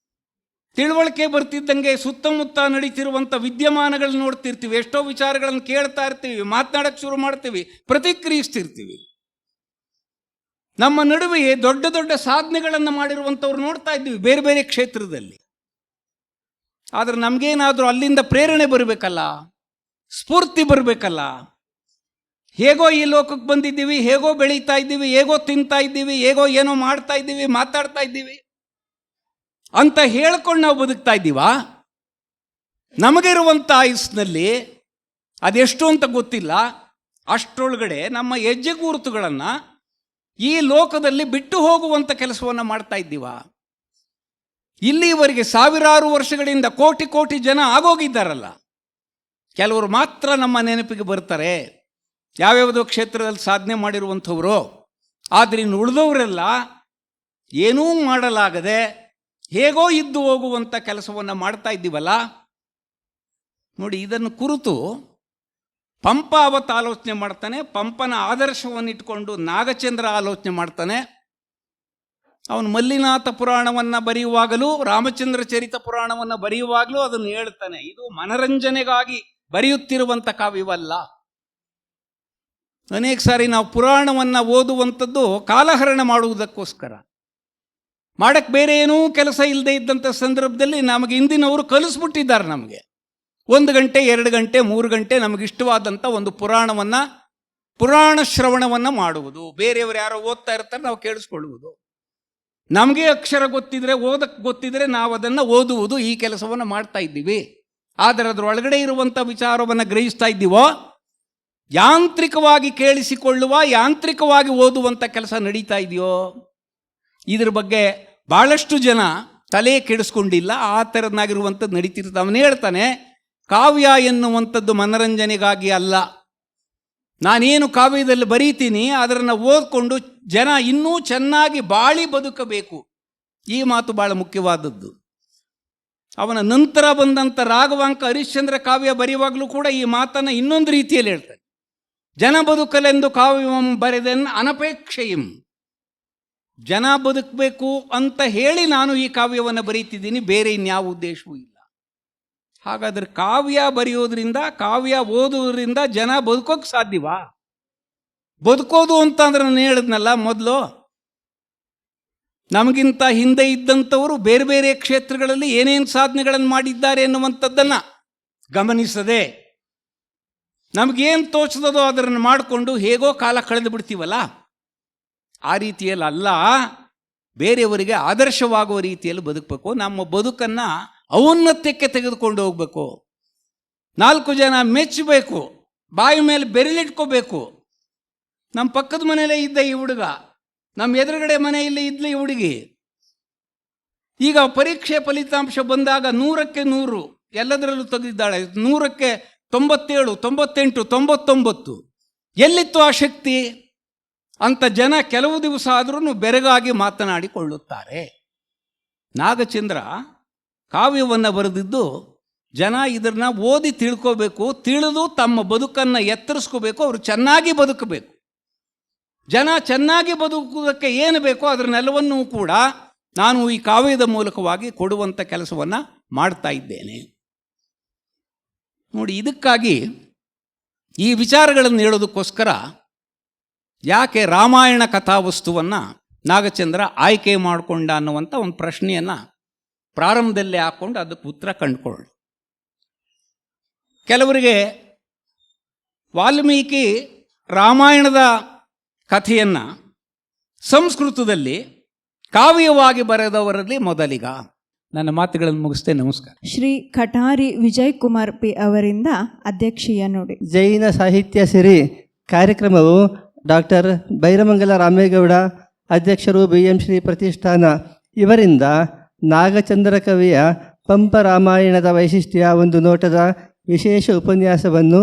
ತಿಳುವಳಿಕೆ ಬರ್ತಿದ್ದಂಗೆ ಸುತ್ತಮುತ್ತ ನಡೀತಿರುವಂಥ ವಿದ್ಯಮಾನಗಳನ್ನ ನೋಡ್ತಿರ್ತೀವಿ, ಎಷ್ಟೋ ವಿಚಾರಗಳನ್ನು ಕೇಳ್ತಾ ಇರ್ತೀವಿ, ಮಾತನಾಡಕ್ಕೆ ಶುರು ಮಾಡ್ತೀವಿ, ಪ್ರತಿಕ್ರಿಯಿಸ್ತಿರ್ತೀವಿ. ನಮ್ಮ ನಡುವೆಯೇ ದೊಡ್ಡ ದೊಡ್ಡ ಸಾಧನೆಗಳನ್ನು ಮಾಡಿರುವಂಥವ್ರು ನೋಡ್ತಾ ಇದ್ದೀವಿ ಬೇರೆ ಬೇರೆ ಕ್ಷೇತ್ರದಲ್ಲಿ. ಆದರೆ ನಮಗೇನಾದರೂ ಅಲ್ಲಿಂದ ಪ್ರೇರಣೆ ಬರಬೇಕಲ್ಲ, ಸ್ಫೂರ್ತಿ ಬರಬೇಕಲ್ಲ. ಹೇಗೋ ಈ ಲೋಕಕ್ಕೆ ಬಂದಿದ್ದೀವಿ, ಹೇಗೋ ಬೆಳೀತಾ ಇದ್ದೀವಿ, ಹೇಗೋ ತಿಂತಾ ಇದ್ದೀವಿ, ಹೇಗೋ ಏನೋ ಮಾಡ್ತಾ ಇದ್ದೀವಿ, ಮಾತಾಡ್ತಾ ಇದ್ದೀವಿ ಅಂತ ಹೇಳ್ಕೊಂಡು ನಾವು ಬದುಕ್ತಾ ಇದ್ದೀವಾ? ನಮಗಿರುವಂಥ ಆಯುಸ್ನಲ್ಲಿ ಅದೆಷ್ಟು ಅಂತ ಗೊತ್ತಿಲ್ಲ, ಅಷ್ಟರೊಳಗಡೆ ನಮ್ಮ ಹೆಜ್ಜೆ ಗುರುತುಗಳನ್ನು ಈ ಲೋಕದಲ್ಲಿ ಬಿಟ್ಟು ಹೋಗುವಂಥ ಕೆಲಸವನ್ನು ಮಾಡ್ತಾ ಇದ್ದೀವಾ? ಇಲ್ಲಿವರೆಗೆ ಸಾವಿರಾರು ವರ್ಷಗಳಿಂದ ಕೋಟಿ ಕೋಟಿ ಜನ ಆಗೋಗಿದ್ದಾರಲ್ಲ, ಕೆಲವರು ಮಾತ್ರ ನಮ್ಮ ನೆನಪಿಗೆ ಬರ್ತಾರೆ, ಯಾವ್ಯಾವುದೋ ಕ್ಷೇತ್ರದಲ್ಲಿ ಸಾಧನೆ ಮಾಡಿರುವಂಥವರು. ಆದರೆ ಇನ್ನು ಉಳಿದವರೆಲ್ಲ ಏನೂ ಮಾಡಲಾಗದೆ ಹೇಗೋ ಇದ್ದು ಹೋಗುವಂಥ ಕೆಲಸವನ್ನು ಮಾಡ್ತಾ ಇದ್ದೀವಲ್ಲ. ನೋಡಿ, ಇದನ್ನು ಕುರಿತು ಪಂಪ ಅವತ್ತು ಆಲೋಚನೆ ಮಾಡ್ತಾನೆ. ಪಂಪನ ಆದರ್ಶವನ್ನು ಇಟ್ಕೊಂಡು ನಾಗಚಂದ್ರ ಆಲೋಚನೆ ಮಾಡ್ತಾನೆ. ಅವನು ಮಲ್ಲಿನಾಥ ಪುರಾಣವನ್ನು ಬರೆಯುವಾಗಲೂ, ರಾಮಚಂದ್ರ ಚರಿತ ಪುರಾಣವನ್ನು ಬರೆಯುವಾಗಲೂ ಅದನ್ನು ಹೇಳ್ತಾನೆ, ಇದು ಮನರಂಜನೆಗಾಗಿ ಬರೆಯುತ್ತಿರುವಂಥ ಕಾವ್ಯವಲ್ಲ. ಅನೇಕ ಸಾರಿ ನಾವು ಪುರಾಣವನ್ನು ಓದುವಂಥದ್ದು ಕಾಲಹರಣ ಮಾಡುವುದಕ್ಕೋಸ್ಕರ, ಮಾಡಕ್ಕೆ ಬೇರೆ ಏನೂ ಕೆಲಸ ಇಲ್ಲದೆ ಇದ್ದಂಥ ಸಂದರ್ಭದಲ್ಲಿ ನಮಗೆ ಹಿಂದಿನವರು ಕಲಿಸ್ಬಿಟ್ಟಿದ್ದಾರೆ. ನಮಗೆ 1 ಗಂಟೆ 2 ಗಂಟೆ 3 ಗಂಟೆ ನಮಗಿಷ್ಟವಾದಂಥ ಒಂದು ಪುರಾಣ ಶ್ರವಣವನ್ನು ಮಾಡುವುದು. ಬೇರೆಯವರು ಯಾರೋ ಓದ್ತಾ ಇರ್ತಾರೆ, ನಾವು ಕೇಳಿಸ್ಕೊಳ್ಳುವುದು. ನಮಗೆ ಅಕ್ಷರ ಗೊತ್ತಿದ್ರೆ, ಓದಕ್ಕೆ ಗೊತ್ತಿದ್ರೆ ನಾವು ಅದನ್ನು ಓದುವುದು, ಈ ಕೆಲಸವನ್ನು ಮಾಡ್ತಾ ಇದ್ದೀವಿ. ಆದರೆ ಅದರೊಳಗಡೆ ಇರುವಂಥ ವಿಚಾರವನ್ನು ಗ್ರಹಿಸ್ತಾ ಇದ್ದೀವೋ? ಯಾಂತ್ರಿಕವಾಗಿ ಕೇಳಿಸಿಕೊಳ್ಳುವ, ಯಾಂತ್ರಿಕವಾಗಿ ಓದುವಂಥ ಕೆಲಸ ನಡೀತಾ ಇದೆಯೋ? ಇದ್ರ ಬಗ್ಗೆ ಭಾಳಷ್ಟು ಜನ ತಲೆ ಕೆಡಿಸ್ಕೊಂಡಿಲ್ಲ. ಆ ಥರನಾಗಿರುವಂಥದ್ದು ನಡೀತಿರ್ತದೆ. ಅವನು ಹೇಳ್ತಾನೆ, ಕಾವ್ಯ ಎನ್ನುವಂಥದ್ದು ಮನರಂಜನೆಗಾಗಿ ಅಲ್ಲ. ನಾನೇನು ಕಾವ್ಯದಲ್ಲಿ ಬರೀತೀನಿ ಅದನ್ನು ಓದ್ಕೊಂಡು ಜನ ಇನ್ನೂ ಚೆನ್ನಾಗಿ ಬಾಳಿ ಬದುಕಬೇಕು. ಈ ಮಾತು ಭಾಳ ಮುಖ್ಯವಾದದ್ದು. ಅವನ ನಂತರ ಬಂದಂಥ ರಾಘವಾಂಕ ಹರಿಶ್ಚಂದ್ರ ಕಾವ್ಯ ಬರೆಯುವಾಗಲೂ ಕೂಡ ಈ ಮಾತನ್ನು ಇನ್ನೊಂದು ರೀತಿಯಲ್ಲಿ ಹೇಳ್ತಾನೆ. ಜನ ಬದುಕಲೆಂದು ಕಾವ್ಯಂ ಬರೆದೆನ್ ಅನಪೇಕ್ಷೆಯಂ. ಜನ ಬದುಕಬೇಕು ಅಂತ ಹೇಳಿ ನಾನು ಈ ಕಾವ್ಯವನ್ನು ಬರೀತಿದ್ದೀನಿ, ಬೇರೆ ಇನ್ಯಾವ ಉದ್ದೇಶವೂ ಇಲ್ಲ. ಹಾಗಾದ್ರೆ ಕಾವ್ಯ ಬರೆಯೋದ್ರಿಂದ, ಕಾವ್ಯ ಓದೋದ್ರಿಂದ ಜನ ಬದುಕೋಕೆ ಸಾಧ್ಯವಾ? ಬದುಕೋದು ಅಂತ ಅಂದ್ರೆ ನಾನು ಹೇಳಿದ್ನಲ್ಲ ಮೊದಲು, ನಮಗಿಂತ ಹಿಂದೆ ಇದ್ದಂಥವರು ಬೇರೆ ಬೇರೆ ಕ್ಷೇತ್ರಗಳಲ್ಲಿ ಏನೇನು ಸಾಧನೆಗಳನ್ನು ಮಾಡಿದ್ದಾರೆ ಎನ್ನುವಂಥದ್ದನ್ನು ಗಮನಿಸದೆ ನಮಗೇನು ತೋಚದೋ ಅದನ್ನು ಮಾಡಿಕೊಂಡು ಹೇಗೋ ಕಾಲ ಕಳೆದು ಬಿಡ್ತೀವಲ್ಲ, ಆ ರೀತಿಯಲ್ಲಿ ಅಲ್ಲ. ಬೇರೆಯವರಿಗೆ ಆದರ್ಶವಾಗುವ ರೀತಿಯಲ್ಲಿ ಬದುಕಬೇಕು. ನಮ್ಮ ಬದುಕನ್ನು ಔನ್ನತ್ಯಕ್ಕೆ ತೆಗೆದುಕೊಂಡು ಹೋಗಬೇಕು. 4 ಜನ ಮೆಚ್ಚಬೇಕು, ಬಾಯಿ ಮೇಲೆ ಬೆರಳಿಟ್ಕೋಬೇಕು. ನಮ್ಮ ಪಕ್ಕದ ಮನೆಯಲ್ಲೇ ಇದ್ದ ಈ ಹುಡುಗ, ನಮ್ಮ ಎದುರುಗಡೆ ಮನೆಯಲ್ಲಿ ಇದ್ದ ಈ ಹುಡುಗಿ, ಈಗ ಪರೀಕ್ಷೆ ಫಲಿತಾಂಶ ಬಂದಾಗ 100ಕ್ಕೆ 100 ಎಲ್ಲದರಲ್ಲೂ ತೆಗೆದಿದ್ದಾಳೆ, 100ಕ್ಕೆ 97, 98, 99. ಎಲ್ಲಿತ್ತು ಆ ಶಕ್ತಿ ಅಂತ ಜನ ಕೆಲವು ದಿವಸ ಆದ್ರೂ ಬೆರಗಾಗಿ ಮಾತನಾಡಿಕೊಳ್ಳುತ್ತಾರೆ. ನಾಗಚಂದ್ರ ಕಾವ್ಯವನ್ನು ಬರೆದಿದ್ದು ಜನ ಇದನ್ನ ಓದಿ ತಿಳ್ಕೋಬೇಕು, ತಿಳಿದು ತಮ್ಮ ಬದುಕನ್ನು ಎತ್ತರಿಸ್ಕೋಬೇಕು, ಅವರು ಚೆನ್ನಾಗಿ ಬದುಕಬೇಕು. ಜನ ಚೆನ್ನಾಗಿ ಬದುಕುವುದಕ್ಕೆ ಏನು ಬೇಕೋ ಅದನ್ನೆಲ್ಲವನ್ನೂ ಕೂಡ ನಾನು ಈ ಕಾವ್ಯದ ಮೂಲಕವಾಗಿ ಕೊಡುವಂಥ ಕೆಲಸವನ್ನು ಮಾಡ್ತಾ ಇದ್ದೇನೆ. ನೋಡಿ, ಇದಕ್ಕಾಗಿ ಈ ವಿಚಾರಗಳನ್ನು ಹೇಳೋದಕ್ಕೋಸ್ಕರ ಯಾಕೆ ರಾಮಾಯಣ ಕಥಾವಸ್ತುವನ್ನು ನಾಗಚಂದ್ರ ಆಯ್ಕೆ ಮಾಡಿಕೊಂಡ ಅನ್ನುವಂಥ ಒಂದು ಪ್ರಶ್ನೆಯನ್ನು ಪ್ರಾರಂಭದಲ್ಲೇ ಹಾಕ್ಕೊಂಡು ಅದಕ್ಕೆ ಉತ್ತರ ಕಂಡುಕೊಳ್ಳಿ. ಕೆಲವರಿಗೆ ವಾಲ್ಮೀಕಿ ರಾಮಾಯಣದ ಕಥೆಯನ್ನು ಸಂಸ್ಕೃತದಲ್ಲಿ ಕಾವ್ಯವಾಗಿ ಬರೆದವರಲ್ಲಿ ಮೊದಲಿಗ. ನನ್ನ ಮಾತುಗಳನ್ನು ಮುಗಿಸ್ತೇ, ನಮಸ್ಕಾರ. ಶ್ರೀ ಕಟಾರಿ ವಿಜಯ್ ಕುಮಾರ್ ಪಿ ಅವರಿಂದ ಅಧ್ಯಕ್ಷೀಯ ನುಡಿ. ಜೈನ ಸಾಹಿತ್ಯ ಸಿರಿ ಕಾರ್ಯಕ್ರಮವು ಡಾಕ್ಟರ್ ಬೈರಮಂಗಲ ರಾಮೇಗೌಡ ಅಧ್ಯಕ್ಷರು BM ಶ್ರೀ ಪ್ರತಿಷ್ಠಾನ ಇವರಿಂದ ನಾಗಚಂದ್ರ ಕವಿಯ ಪಂಪ ರಾಮಾಯಣದ ವೈಶಿಷ್ಟ್ಯ ಒಂದು ನೋಟದ ವಿಶೇಷ ಉಪನ್ಯಾಸವನ್ನು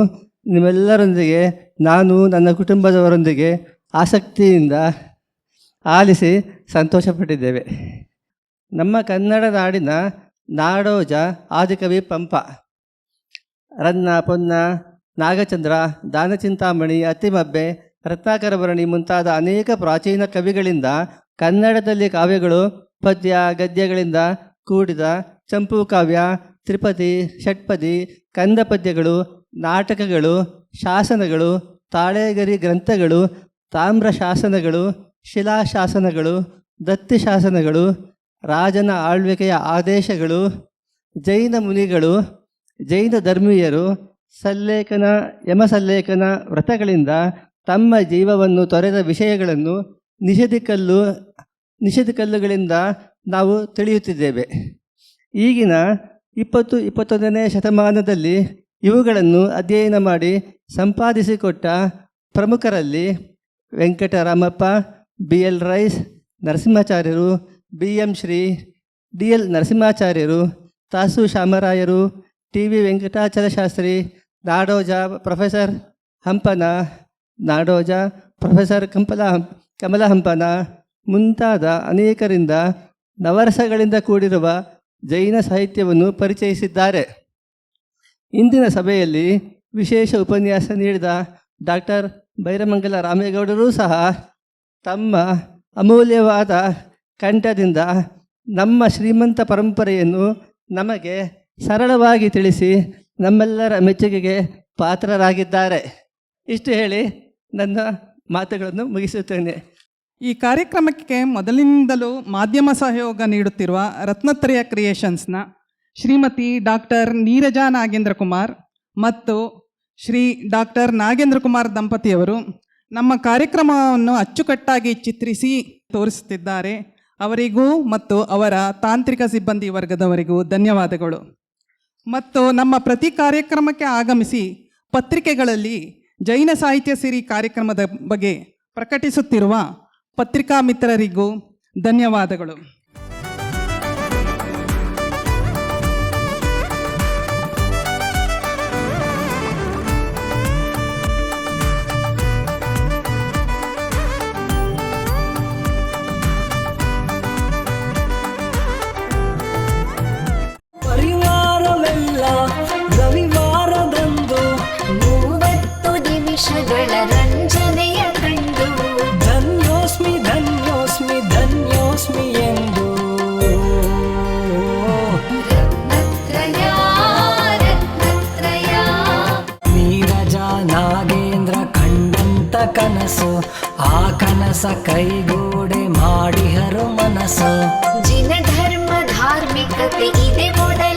ನಿಮ್ಮೆಲ್ಲರೊಂದಿಗೆ ನಾನು ನನ್ನ ಕುಟುಂಬದವರೊಂದಿಗೆ ಆಸಕ್ತಿಯಿಂದ ಆಲಿಸಿ ಸಂತೋಷಪಟ್ಟಿದ್ದೇವೆ. ನಮ್ಮ ಕನ್ನಡ ನಾಡಿನ ನಾಡೋಜ ಆದಿಕವಿ ಪಂಪ ರನ್ನ, ಪೊನ್ನ, ನಾಗಚಂದ್ರ, ದಾನಚಿಂತಾಮಣಿ, ಅತ್ತಿಮಬ್ಬೆ, ರತ್ನಾಕರ ಭರಣಿ ಮುಂತಾದ ಅನೇಕ ಪ್ರಾಚೀನ ಕವಿಗಳಿಂದ ಕನ್ನಡದಲ್ಲಿ ಕಾವ್ಯಗಳು, ಪದ್ಯ ಗದ್ಯಗಳಿಂದ ಕೂಡಿದ ಚಂಪೂ ಕಾವ್ಯ, ತ್ರಿಪದಿ, ಷಟ್ಪದಿ, ಕಂದ ಪದ್ಯಗಳು, ನಾಟಕಗಳು, ಶಾಸನಗಳು, ತಾಳೆಗರಿ ಗ್ರಂಥಗಳು, ತಾಮ್ರ ಶಾಸನಗಳು, ಶಿಲಾಶಾಸನಗಳು, ದತ್ತಿ ಶಾಸನಗಳು, ರಾಜನ ಆಳ್ವಿಕೆಯ ಆದೇಶಗಳು, ಜೈನ ಮುನಿಗಳು, ಜೈನ ಧರ್ಮೀಯರು ಸಲ್ಲೇಖನ, ಯಮಸಲ್ಲೇಖನ ವ್ರತಗಳಿಂದ ತಮ್ಮ ಜೀವವನ್ನು ತೊರೆದ ವಿಷಯಗಳನ್ನು ನಿಷೇಧಿಕಲ್ಲುಗಳಿಂದ ನಾವು ತಿಳಿಯುತ್ತಿದ್ದೇವೆ. ಈಗಿನ 20-21ನೇ ಶತಮಾನದಲ್ಲಿ ಇವುಗಳನ್ನು ಅಧ್ಯಯನ ಮಾಡಿ ಸಂಪಾದಿಸಿಕೊಟ್ಟ ಪ್ರಮುಖರಲ್ಲಿ ವೆಂಕಟರಾಮಪ್ಪ, BL ರೈಸ್, ನರಸಿಂಹಾಚಾರ್ಯರು, BM ಶ್ರೀ, DL ನರಸಿಂಹಾಚಾರ್ಯರು, ತಾಸು ಶಾಮರಾಯರು, TV Venkatachala Shastri, Nadoja professor Hampana, Nadoja professor Kamala Hampana ಮುಂತಾದ ಅನೇಕರಿಂದ ನವರಸಗಳಿಂದ ಕೂಡಿರುವ ಜೈನ ಸಾಹಿತ್ಯವನ್ನು ಪರಿಚಯಿಸಿದ್ದಾರೆ. ಇಂದಿನ ಸಭೆಯಲ್ಲಿ ವಿಶೇಷ ಉಪನ್ಯಾಸ ನೀಡಿದ ಡಾಕ್ಟರ್ ಬೈರಮಂಗಲ ರಾಮೇಗೌಡರೂ ಸಹ ತಮ್ಮ ಅಮೂಲ್ಯವಾದ ಕಂಠದಿಂದ ನಮ್ಮ ಶ್ರೀಮಂತ ಪರಂಪರೆಯನ್ನು ನಮಗೆ ಸರಳವಾಗಿ ತಿಳಿಸಿ ನಮ್ಮೆಲ್ಲರ ಮೆಚ್ಚುಗೆಗೆ ಪಾತ್ರರಾಗಿದ್ದಾರೆ. ಇಷ್ಟು ಹೇಳಿ ನನ್ನ ಮಾತುಗಳನ್ನು ಮುಗಿಸುತ್ತೇನೆ. ಈ ಕಾರ್ಯಕ್ರಮಕ್ಕೆ ಮೊದಲಿನಿಂದಲೂ ಮಾಧ್ಯಮ ಸಹಯೋಗ ನೀಡುತ್ತಿರುವ ರತ್ನತ್ರಯ ಕ್ರಿಯೇಷನ್ಸ್ನ ಶ್ರೀಮತಿ ಡಾಕ್ಟರ್ ನೀರಜಾ ನಾಗೇಂದ್ರ ಕುಮಾರ್ ಮತ್ತು ಶ್ರೀ ಡಾಕ್ಟರ್ ನಾಗೇಂದ್ರ ಕುಮಾರ್ ದಂಪತಿಯವರು ನಮ್ಮ ಕಾರ್ಯಕ್ರಮವನ್ನು ಅಚ್ಚುಕಟ್ಟಾಗಿ ಚಿತ್ರಿಸಿ ತೋರಿಸುತ್ತಿದ್ದಾರೆ. ಅವರಿಗೂ ಮತ್ತು ಅವರ ತಾಂತ್ರಿಕ ಸಿಬ್ಬಂದಿ ವರ್ಗದವರಿಗೂ ಧನ್ಯವಾದಗಳು. ಮತ್ತು ನಮ್ಮ ಪ್ರತಿ ಕಾರ್ಯಕ್ರಮಕ್ಕೆ ಆಗಮಿಸಿ ಪತ್ರಿಕೆಗಳಲ್ಲಿ ಜೈನ ಸಾಹಿತ್ಯ ಸಿರಿ ಕಾರ್ಯಕ್ರಮದ ಬಗ್ಗೆ ಪ್ರಕಟಿಸುತ್ತಿರುವ ಪತ್ರಿಕಾ ಮಿತ್ರರಿಗೂ ಧನ್ಯವಾದಗಳು. ಪರಿವಾರವೆಲ್ಲ ರವಿವಾರದಂದು 30 ನಿಮಿಷಗಳ ರಂಜನೆಯ ಕಂಡು ಧನ್ಯೋಸ್ಮಿ ಧನ್ಯೋಸ್ಮಿ ಧನ್ಯೋಸ್ಮಿ ಎಂದು ರತ್ನತ್ರಯ ರತ್ನತ್ರಯ ನೀರಜಾ ನಾಗೇಂದ್ರ ಕಂಡಂತ ಕನಸು, ಆ ಕನಸ ಕೈಗೂಡೆ ಮಾಡಿಹರು ಮನಸ್ಸು. ಜಿನ ಧರ್ಮ ಧಾರ್ಮಿಕತೆ ಇದೆ ಮೊದಲ